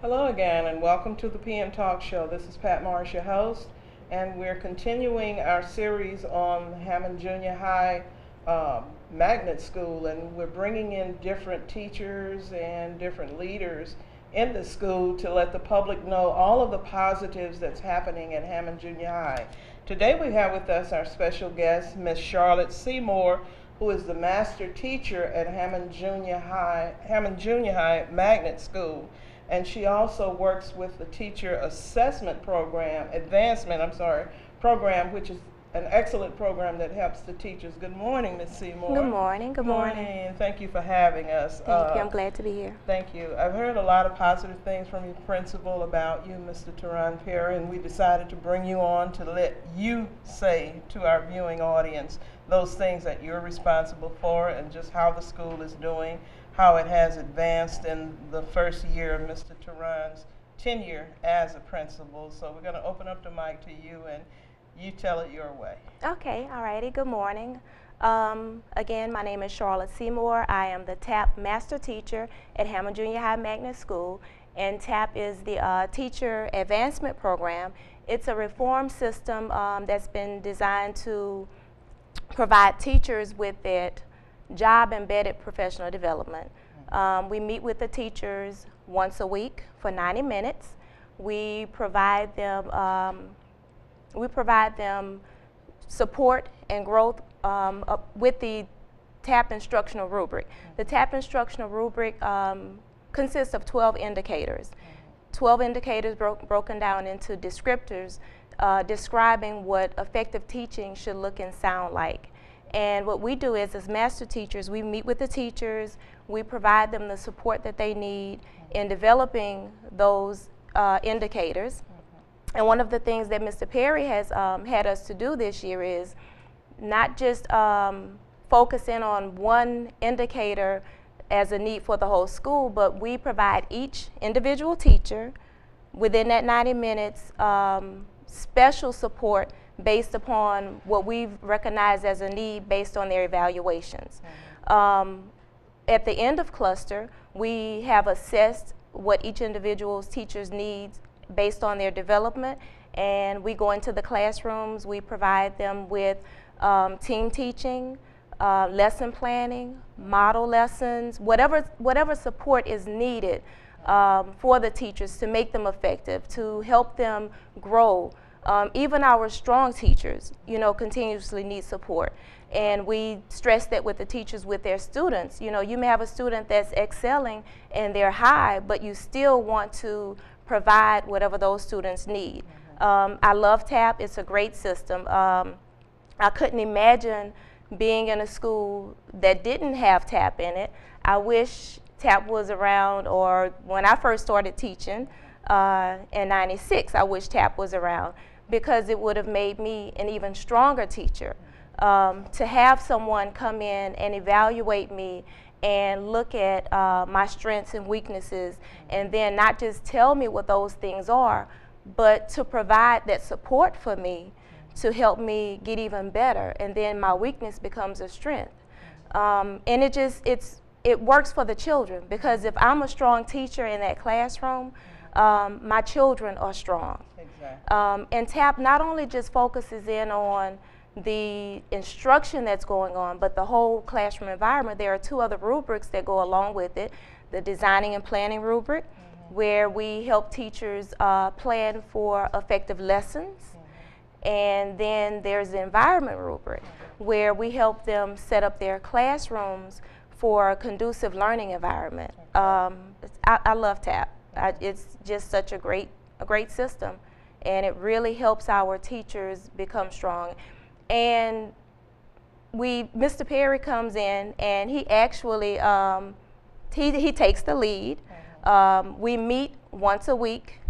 Hello again, and welcome to the PM Talk Show. This is Pat Morris, your host, and we're continuing our series on Hammond Junior High Magnet School, and we're bringing in different teachers and different leaders in the school to let the public know all of the positives that's happening at Hammond Junior High. Today we have with us our special guest, Miss Charlotte Seymore, who is the master teacher at Hammond Junior High Magnet School. And she also works with the teacher assessment program, program, which is an excellent program that helps the teachers. Good morning, Ms. Seymore. Good morning. Good morning. And thank you for having us. Thank you. I'm glad to be here. Thank you. I've heard a lot of positive things from your principal about you, Mr. Teron Perry, and we decided to bring you on to let you say to our viewing audience those things that you're responsible for and just how the school is doing, how it has advanced in the first year of Mr. Teron's tenure as a principal. So we're going to open up the mic to you, and you tell it your way. Okay, all righty. Good morning. Again, my name is Charlotte Seymore. I am the TAP master teacher at Hammond Junior High Magnet School, and TAP is the teacher advancement program. It's a reform system that's been designed to provide teachers with that job-embedded professional development. We meet with the teachers once a week for 90 minutes. We provide them support and growth with the TAP instructional rubric. The TAP instructional rubric consists of 12 indicators. 12 indicators broken down into descriptors describing what effective teaching should look and sound like. And what we do is, as master teachers, we meet with the teachers, we provide them the support that they need in developing those indicators. And one of the things that Mr. Perry has had us to do this year is not just focus in on one indicator as a need for the whole school, but we provide each individual teacher within that 90 minutes special support based upon what we've recognized as a need based on their evaluations. At the end of cluster, we have assessed what each individual's teacher's needs based on their development, and we go into the classrooms, we provide them with team teaching, lesson planning, model lessons, whatever support is needed for the teachers to make them effective, to help them grow. Even our strong teachers, continuously need support. And we stress that with the teachers, with their students. You may have a student that's excelling and they're high, but you still want to provide whatever those students need. I love TAP. It's a great system. I couldn't imagine being in a school that didn't have TAP in it. I wish TAP was around, or when I first started teaching in '96, I wish TAP was around, because it would have made me an even stronger teacher. To have someone come in and evaluate me and look at my strengths and weaknesses, and then not just tell me what those things are, but to provide that support for me to help me get even better, and then my weakness becomes a strength. And it works for the children, because if I'm a strong teacher in that classroom, my children are strong. Exactly. And TAP not only just focuses in on the instruction that's going on, but the whole classroom environment. There are two other rubrics that go along with it. The designing and planning rubric, where we help teachers plan for effective lessons. And then there's the environment rubric, where we help them set up their classrooms for a conducive learning environment. I love TAP. It's just such a great system, and it really helps our teachers become strong. And Mr. Perry comes in, and he actually he takes the lead. We meet once a week.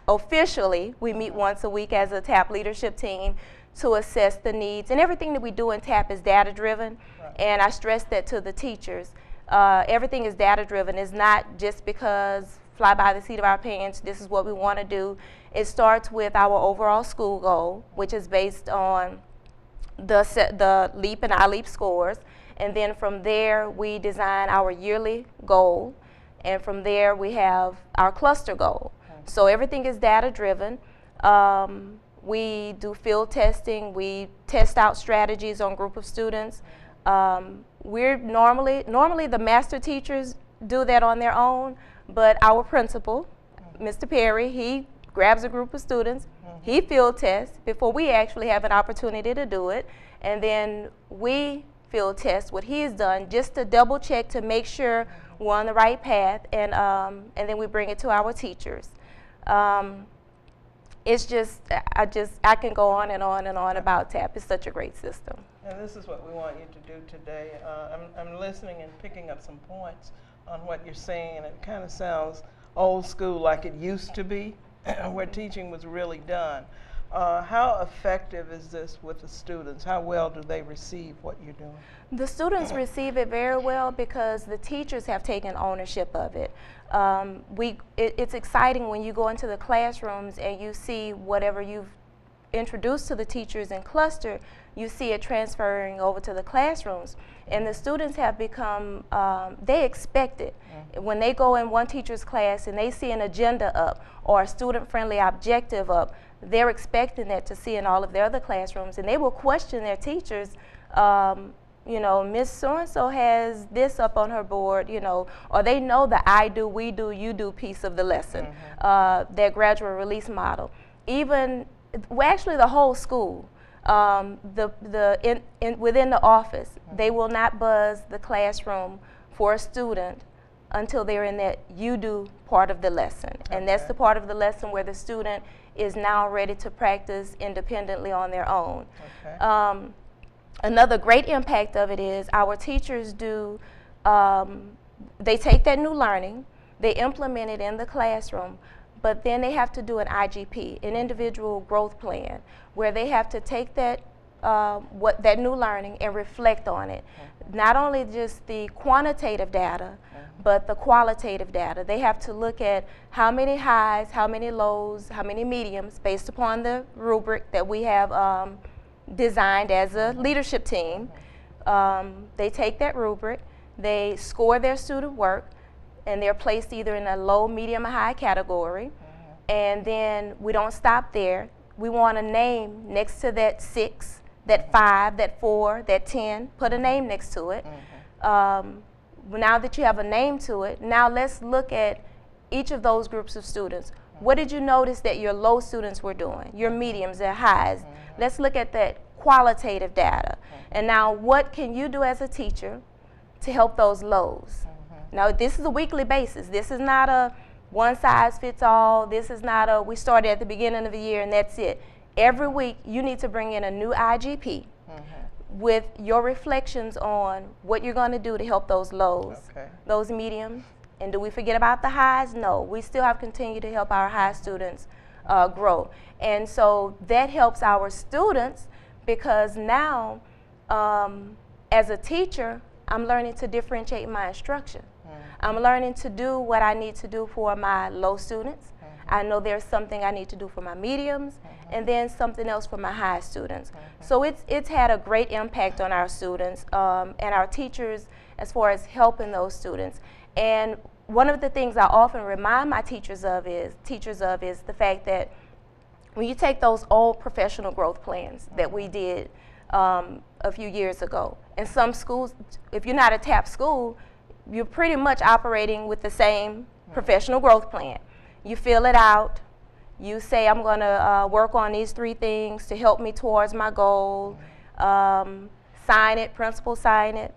Officially, we meet once a week as a TAP leadership team to assess the needs, and everything that we do in TAP is data driven. Right. And I stress that to the teachers. Everything is data driven. It's not just because fly by the seat of our pants, this is what we want to do. It starts with our overall school goal, which is based on the LEAP and iLEAP scores, and then from there we design our yearly goal, and from there we have our cluster goal. So everything is data driven. We do field testing. We test out strategies on a group of students. We're normally the master teachers do that on their own, but our principal, Mr. Perry, he grabs a group of students, he field tests before we actually have an opportunity to do it, and then we field test what he's done just to double check to make sure we're on the right path, and then we bring it to our teachers. It's just, I can go on and on and on about TAP. It's such a great system. And this is what we want you to do today. I'm listening and picking up some points on what you're saying, and it kind of sounds old school, like it used to be, where teaching was really done. How effective is this with the students? How well do they receive what you're doing? The students receive it very well because the teachers have taken ownership of it. It's exciting when you go into the classrooms and you see whatever you've introduced to the teachers in cluster, you see it transferring over to the classrooms. And the students have become, they expect it. When they go in one teacher's class and they see an agenda up or a student-friendly objective up, they're expecting that to see in all of their other classrooms, and they will question their teachers. You know, Miss So-and-so has this up on her board, you know, or they know the I do, we do, you do piece of the lesson, their gradual release model. Even, well, actually the whole school, within the office, they will not buzz the classroom for a student until they're in that you do part of the lesson. And that's the part of the lesson where the student is now ready to practice independently on their own. Another great impact of it is our teachers do, they take that new learning, they implement it in the classroom, but then they have to do an IGP, an individual growth plan, where they have to take that, that new learning and reflect on it. Not only just the quantitative data, but the qualitative data. They have to look at how many highs, how many lows, how many mediums, based upon the rubric that we have designed as a leadership team. They take that rubric, they score their student work, and they're placed either in a low, medium, or high category. And then we don't stop there. We want a name next to that 6, that 5, that 4, that 10. Put a name next to it. Now that you have a name to it, now let's look at each of those groups of students. What did you notice that your low students were doing, your mediums, their highs? Let's look at that qualitative data. And now what can you do as a teacher to help those lows? Now this is a weekly basis. This is not a one size fits all. This is not a, we started at the beginning of the year and that's it. Every week you need to bring in a new IGP with your reflections on what you're going to do to help those lows, those mediums. And do we forget about the highs? No, we still have continued to help our high students grow. And so that helps our students because now, as a teacher, I'm learning to differentiate my instruction. I'm learning to do what I need to do for my low students. I know there's something I need to do for my mediums, and then something else for my high students. So it's had a great impact on our students and our teachers as far as helping those students. And one of the things I often remind my teachers of is the fact that when you take those old professional growth plans that we did a few years ago, and some schools, if you're not a TAP school, you're pretty much operating with the same professional growth plan. You fill it out, you say I'm going to work on these 3 things to help me towards my goal, sign it, principal sign it,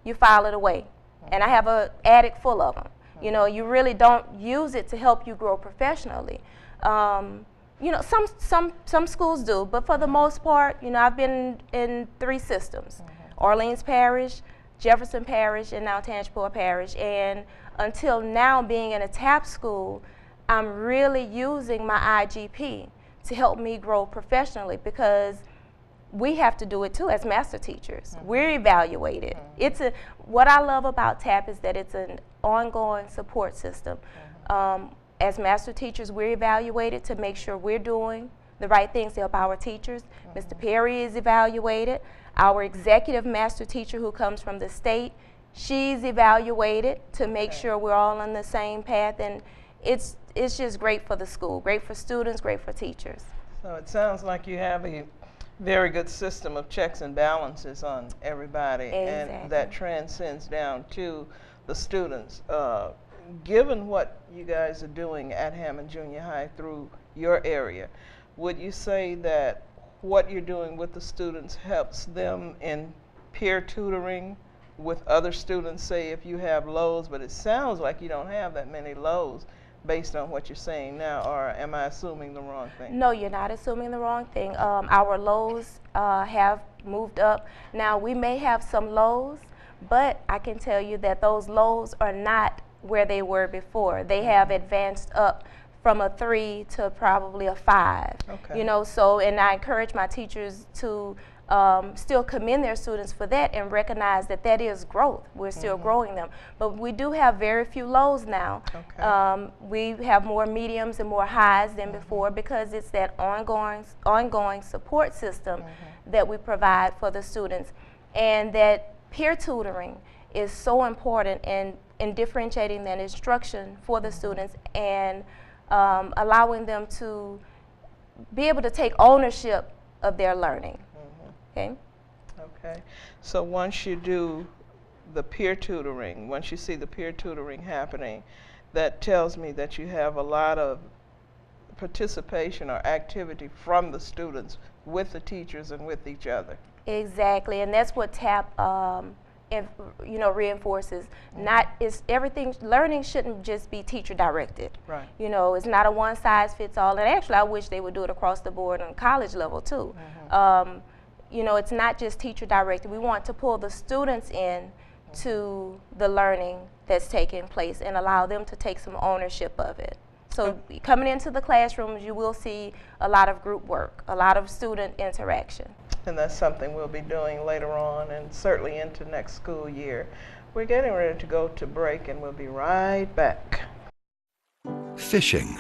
you file it away. And I have an attic full of them. You know, you really don't use it to help you grow professionally. You know, some schools do, but for the most part, you know, I've been in 3 systems, Orleans Parish, Jefferson Parish, and now Tangipahoa Parish. And until now, being in a TAP school, I'm really using my IGP to help me grow professionally because we have to do it too as master teachers. We're evaluated. What I love about TAP is that it's an ongoing support system. As master teachers, we're evaluated to make sure we're doing the right things to help our teachers. Mr. Perry is evaluated. Our executive master teacher who comes from the state She's evaluated to make Okay. sure we're all on the same path, and it's just great for the school, great for students, great for teachers. So it sounds like you have a very good system of checks and balances on everybody, and that Exactly. transcends down to the students. Given what you guys are doing at Hammond Junior High through your area, would you say that what you're doing with the students helps them in peer tutoring with other students, say if you have lows, but it sounds like you don't have that many lows based on what you're saying now, or am I assuming the wrong thing? No, you're not assuming the wrong thing. Our lows have moved up. Now, we may have some lows, but I can tell you that those lows are not where they were before. They have advanced up from a 3 to probably a 5. Okay. You know, so, and I encourage my teachers to still commend their students for that and recognize that that is growth. We're still growing them. But we do have very few lows now. Okay. We have more mediums and more highs than before because it's that ongoing support system that we provide for the students. And that peer tutoring is so important in differentiating that instruction for the students and allowing them to be able to take ownership of their learning. Okay. Okay. So once you do the peer tutoring, once you see the peer tutoring happening, that tells me that you have a lot of participation or activity from the students with the teachers and with each other. Exactly, and that's what TAP reinforces. Not is everything learning shouldn't just be teacher directed. Right. You know, it's not a one size fits all. And actually, I wish they would do it across the board on college level too. You know, it's not just teacher directed. We want to pull the students in to the learning that's taking place and allow them to take some ownership of it. So coming into the classrooms, you will see a lot of group work, a lot of student interaction. And that's something we'll be doing later on and certainly into next school year. We're getting ready to go to break and we'll be right back. Fishing.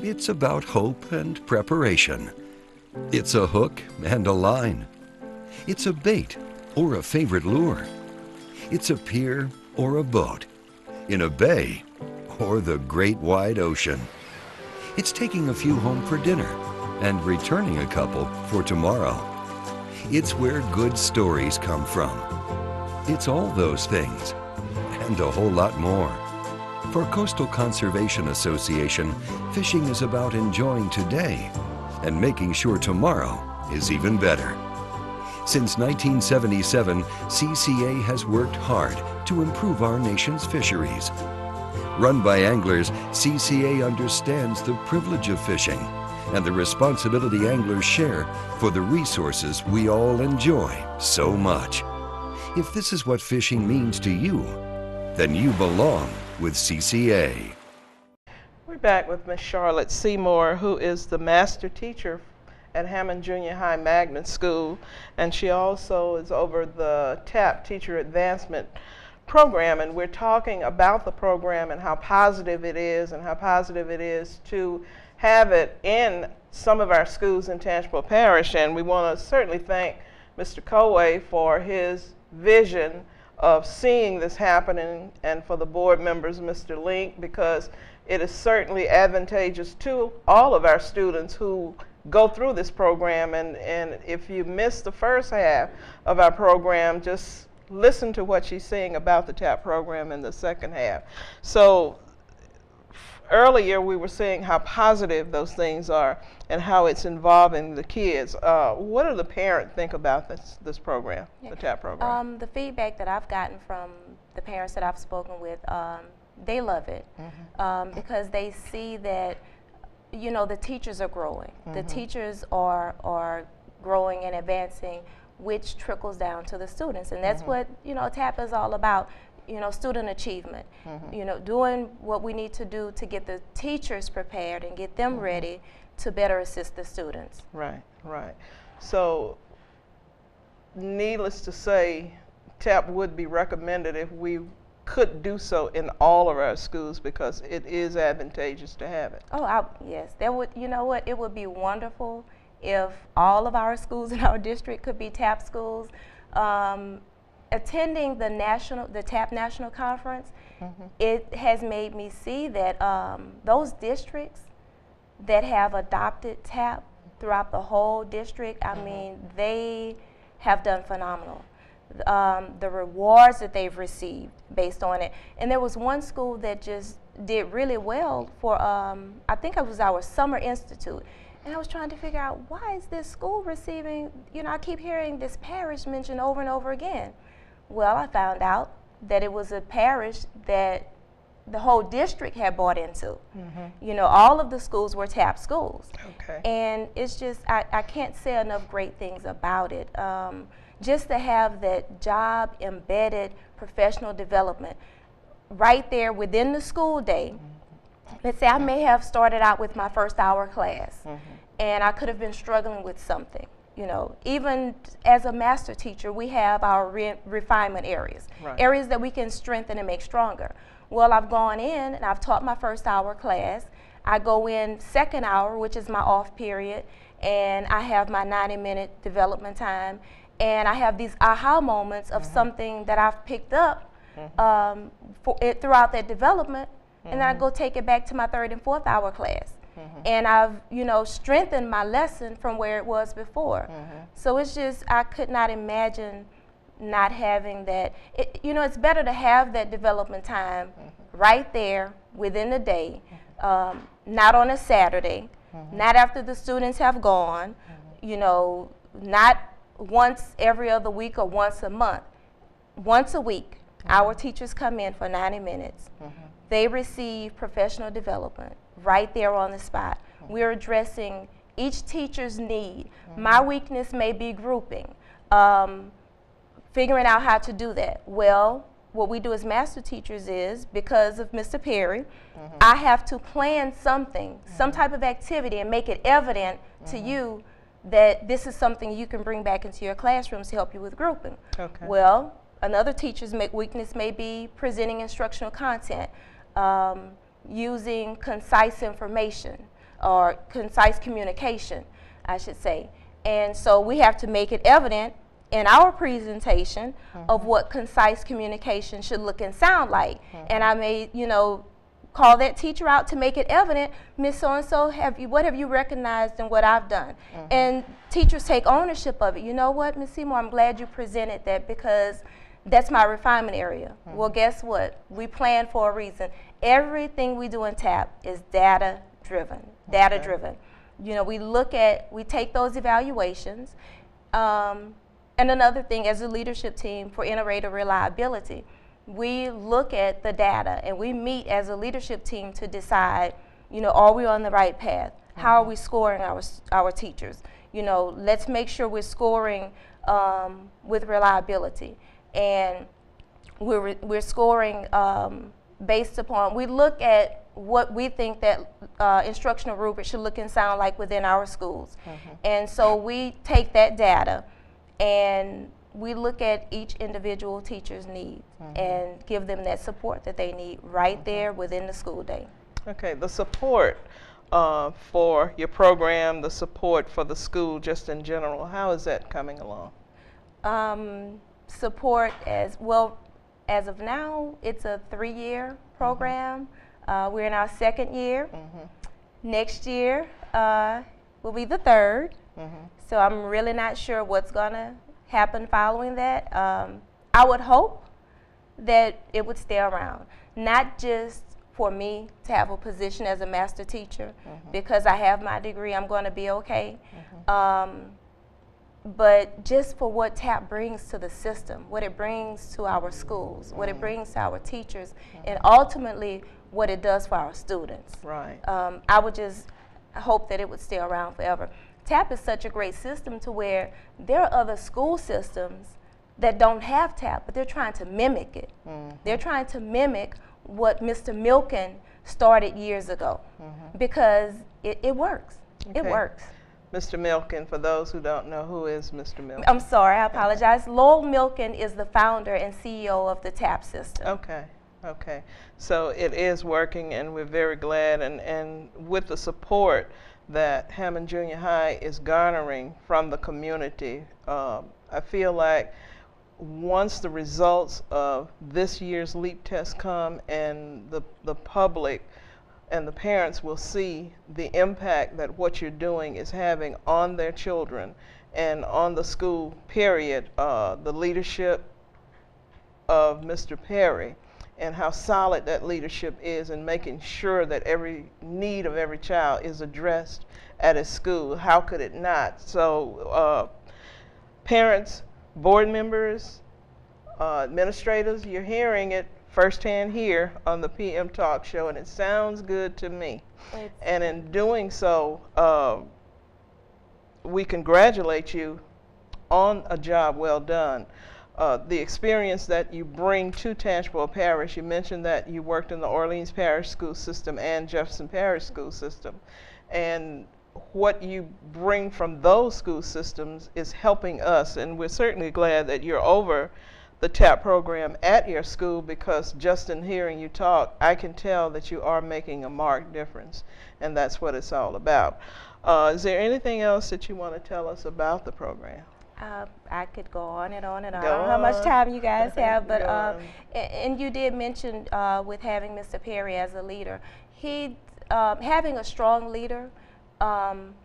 It's about hope and preparation. It's a hook and a line. It's a bait or a favorite lure. It's a pier or a boat, in a bay or the great wide ocean. It's taking a few home for dinner and returning a couple for tomorrow. It's where good stories come from. It's all those things and a whole lot more. For Coastal Conservation Association, fishing is about enjoying today and making sure tomorrow is even better. Since 1977, CCA has worked hard to improve our nation's fisheries. Run by anglers, CCA understands the privilege of fishing and the responsibility anglers share for the resources we all enjoy so much. If this is what fishing means to you, then you belong with CCA. We're back with Ms. Charlotte Seymore, who is the master teacher at Hammond Junior High Magnet School, and she also is over the TAP Teacher Advancement Program, and we're talking about the program and how positive it is to have it in some of our schools in Tangipahoa Parish. And we want to certainly thank Mr. Coway for his vision of seeing this happening, and for the board members, Mr. Link, because it is certainly advantageous to all of our students who go through this program. And if you missed the first half of our program, just listen to what she's saying about the TAP program in the second half. So earlier we were saying how positive those things are and how it's involving the kids. What do the parents think about this program, the TAP program? The feedback that I've gotten from the parents that I've spoken with, they love it because they see that, you know, the teachers are growing. The teachers are growing and advancing, which trickles down to the students. And that's what, you know, TAP is all about. You know, student achievement, you know, doing what we need to do to get the teachers prepared and get them ready to better assist the students. Right, right. So, needless to say, TAP would be recommended if we could do so in all of our schools, because it is advantageous to have it. Oh, yes, that would, you know what, it would be wonderful if all of our schools in our district could be TAP schools. attending the TAP National Conference, it has made me see that those districts that have adopted TAP throughout the whole district, I mean, they have done phenomenal. The rewards that they've received based on it. And there was one school that just did really well for, I think it was our summer institute. And I was trying to figure out, why is this school receiving, you know, I keep hearing this parish mentioned over and over again. Well, I found out that it was a parish that the whole district had bought into. You know, all of the schools were TAP schools. Okay. And it's just, I can't say enough great things about it. Just to have that job embedded professional development right there within the school day. Let's say I may have started out with my first hour class, and I could have been struggling with something. You know, even as a master teacher, we have our refinement areas, areas that we can strengthen and make stronger. Well, I've gone in and I've taught my first hour class. I go in second hour, which is my off period, and I have my 90-minute development time, and I have these aha moments of something that I've picked up throughout that development, and then I go take it back to my third and fourth hour class. And I've, you know, strengthened my lesson from where it was before. So it's just, I could not imagine not having that. You know, it's better to have that development time right there within the day, not on a Saturday, not after the students have gone, you know, not once every other week or once a month. Once a week, our teachers come in for 90 minutes. They receive professional development right there on the spot. We're addressing each teacher's need. My weakness may be grouping, figuring out how to do that. Well, what we do as master teachers is, because of Mr. Perry, I have to plan something, some type of activity, and make it evident to you that this is something you can bring back into your classrooms to help you with grouping. Well, another teacher's weakness may be presenting instructional content, using concise information or concise communication, I should say. And so we have to make it evident in our presentation of what concise communication should look and sound like. And I may, you know, call that teacher out to make it evident, Miss So-and-so, what have you recognized in what I've done? And teachers take ownership of it. You know what, Ms. Seymore, I'm glad you presented that because that's my refinement area. Well, guess what? We plan for a reason. Everything we do in TAP is data-driven, data-driven. You know, we take those evaluations. And another thing, as a leadership team for innovative reliability, we look at the data and we meet as a leadership team to decide, you know, are we on the right path? How are we scoring our teachers? You know, let's make sure we're scoring with reliability. And we're scoring based upon, we look at what we think that instructional rubric should look and sound like within our schools. And so we take that data and we look at each individual teacher's needs and give them that support that they need right there within the school day. Okay, the support for your program, the support for the school just in general, how is that coming along? Support as well, as of now, it's a 3-year program. We're in our 2nd year. Next year will be the 3rd. So I'm really not sure what's gonna happen following that. I would hope that it would stay around, not just for me to have a position as a master teacher because I have my degree, I'm going to be okay, but just for what TAP brings to the system, what it brings to our schools, what it brings to our teachers, and ultimately what it does for our students. Right. I would just hope that it would stay around forever. TAP is such a great system to where there are other school systems that don't have TAP, but they're trying to mimic it. They're trying to mimic what Mr. Milken started years ago because it works. It works. Mr. Milken, for those who don't know, who is Mr. Milken? I'm sorry, I apologize. Lowell Milken is the founder and CEO of the TAP system. Okay. Okay. So it is working, and we're very glad, and with the support that Hammond Junior High is garnering from the community, I feel like once the results of this year's LEAP test come and the public and the parents will see the impact that what you're doing is having on their children and on the school period, the leadership of Mr. Perry and how solid that leadership is in making sure that every need of every child is addressed at his school. How could it not? So parents, board members, administrators, you're hearing it firsthand here on the PM Talk Show, and it sounds good to me. And in doing so, we congratulate you on a job well done. The experience that you bring to Tangipahoa Parish, you mentioned that you worked in the Orleans Parish school system and Jefferson Parish school system. And what you bring from those school systems is helping us, and we're certainly glad that you're over the TAP program at your school, because just in hearing you talk, I can tell that you are making a marked difference, and that's what it's all about. Is there anything else that you want to tell us about the program? I could go on and on and on. I don't know how much time you guys have, but and you did mention with having Mr. Perry as a leader, having a strong leader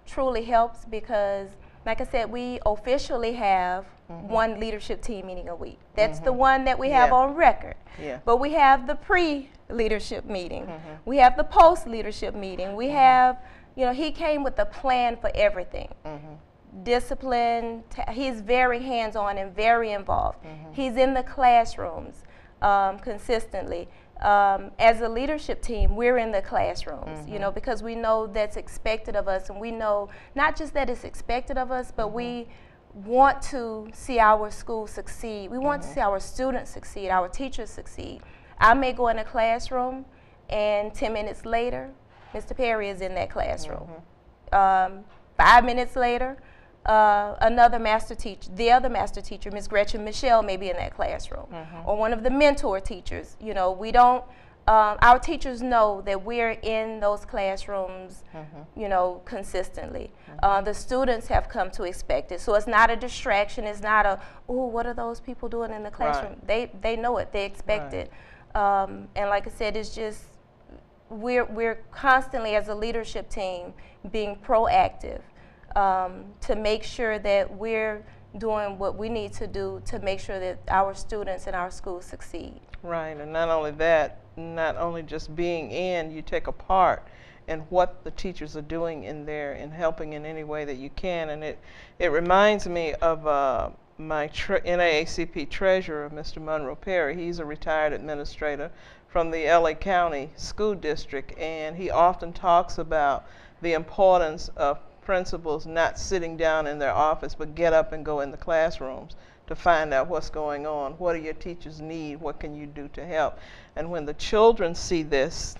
truly helps, because, like I said, we officially have one leadership team meeting a week. That's the one that we have on record. But we have the pre-leadership meeting. We have the post-leadership meeting. We have, you know, he came with a plan for everything. Discipline, he's very hands-on and very involved. He's in the classrooms consistently. As a leadership team, we're in the classrooms, you know, because we know that's expected of us, and we know not just that it's expected of us, but we want to see our school succeed. We want to see our students succeed, our teachers succeed. I may go in a classroom, and 10 minutes later, Mr. Perry is in that classroom. 5 minutes later, another master teacher, the other master teacher, Ms. Gretchen Michelle, may be in that classroom, or one of the mentor teachers. You know, we don't, our teachers know that we're in those classrooms, you know, consistently. The students have come to expect it, so it's not a distraction. It's not a, oh, what are those people doing in the classroom? They know it. They expect it. And like I said, it's just, we're constantly, as a leadership team, being proactive. To make sure that we're doing what we need to do to make sure that our students and our schools succeed. Right, and not only that, not only just being in, you take a part in what the teachers are doing in there and helping in any way that you can. And it reminds me of my NAACP treasurer, Mr. Monroe Perry. He's a retired administrator from the LA County School District, and he often talks about the importance of principals not sitting down in their office, but get up and go in the classrooms to find out what's going on. What do your teachers need? What can you do to help? And when the children see this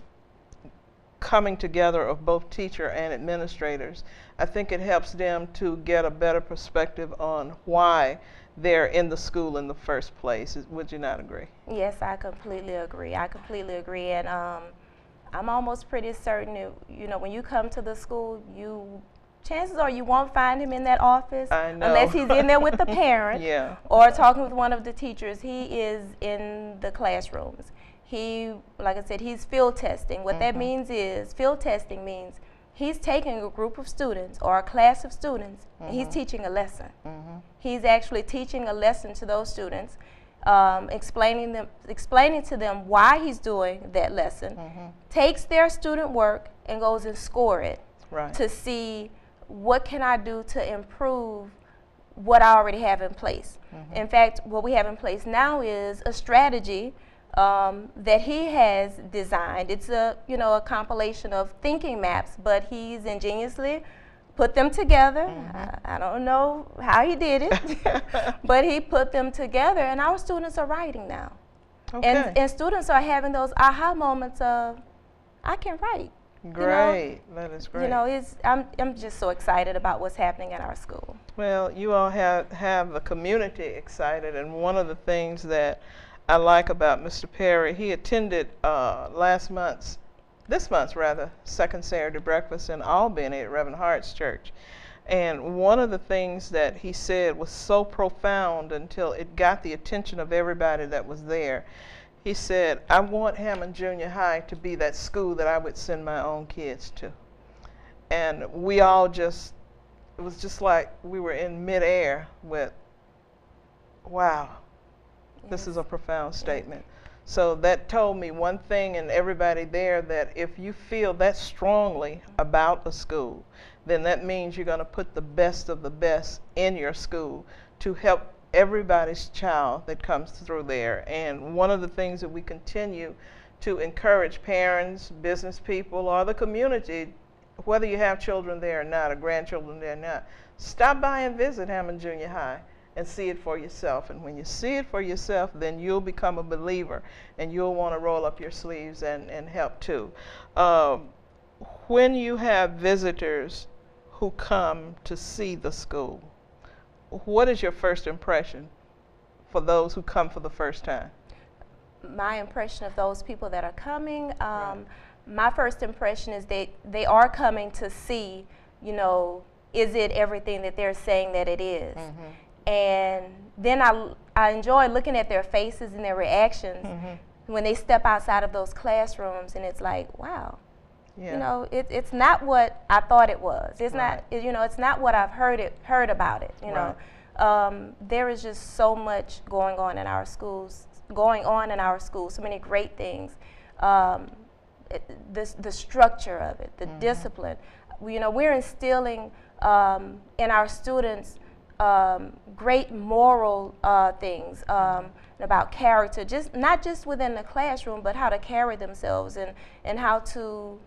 coming together of both teacher and administrators, I think it helps them to get a better perspective on why they're in the school in the first place. Would you not agree? Yes, I completely agree. I completely agree. And I'm almost pretty certain that, you know, when you come to the school, chances are you won't find him in that office unless he's in there with the parent or talking with one of the teachers. He is in the classrooms. He, like I said, he's field testing. What that means is, field testing means he's taking a group of students or a class of students and he's teaching a lesson. He's actually teaching a lesson to those students, explaining to them why he's doing that lesson, takes their student work and goes and score it to see what can I do to improve what I already have in place. In fact, what we have in place now is a strategy that he has designed. It's a compilation of thinking maps, but he's ingeniously put them together. I don't know how he did it, but he put them together, and our students are writing now. And students are having those aha moments of, I can write. Great, that is great. You know, I'm just so excited about what's happening at our school. Well, you all have the community excited, and one of the things that I like about Mr. Perry, he attended this month's second Saturday breakfast in Albany at Reverend Hart's church. And one of the things that he said was so profound until it got the attention of everybody that was there. He said, I want Hammond Junior High to be that school that I would send my own kids to. And we all just, it was just like we were in midair with, wow, this is a profound statement. So that told me one thing, and everybody there, that if you feel that strongly about a school, then that means you're going to put the best of the best in your school to help everybody's child that comes through there. And one of the things that we continue to encourage parents, business people, or the community, whether you have children there or not, or grandchildren there or not, stop by and visit Hammond Junior High and see it for yourself. And when you see it for yourself, then you'll become a believer, and you'll want to roll up your sleeves and help too. When you have visitors who come to see the school, what is your first impression for those who come for the first time? My impression of those people that are coming, my first impression is they are coming to see, you know, is it everything that they're saying that it is? And then I enjoy looking at their faces and their reactions when they step outside of those classrooms, and it's like, wow, you know, it's not what I thought it was. It's not, you know, it's not what I've heard about it. You know, there is just so much going on in our schools, so many great things. The structure of it, the discipline. You know, we're instilling in our students great moral things about character, not just within the classroom, but how to carry themselves and how to,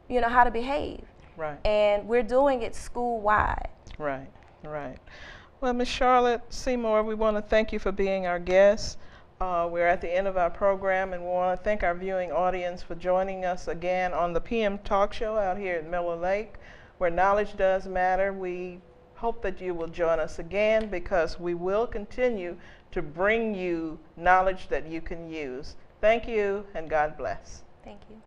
you know, how to behave. And we're doing it school-wide. Right. Well, Ms. Charlotte Seymore, we want to thank you for being our guest. We're at the end of our program, and we want to thank our viewing audience for joining us again on the PM Talk Show out here at Miller Lake, where knowledge does matter. We hope that you will join us again, because we will continue to bring you knowledge that you can use. Thank you, and God bless. Thank you.